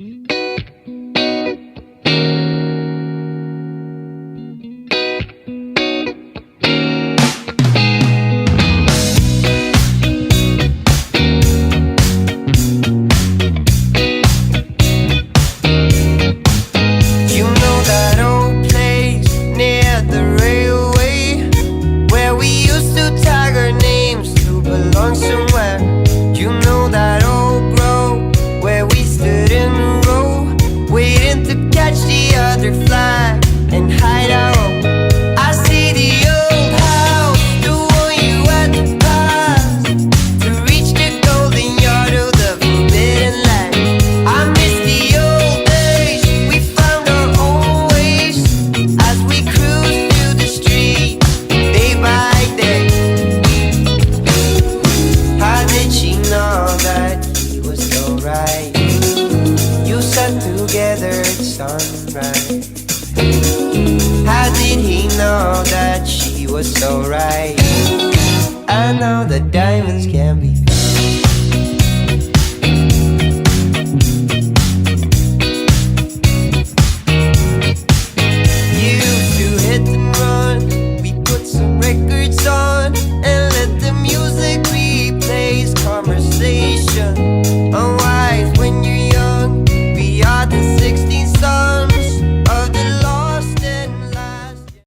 You know that old place near the railway where we used to tag our names to belong somewhere. You know that old grove where we stood in a row, waiting to catch the other flag and hide our own. I see the old house, the one you had to pass to reach the golden yard of the forbidden land. I miss the old days, we found our own ways as we cruised through the street day by day. How did she know that he was so right? You sat together at sunrise. How did he know that she was so right? I know that diamonds can be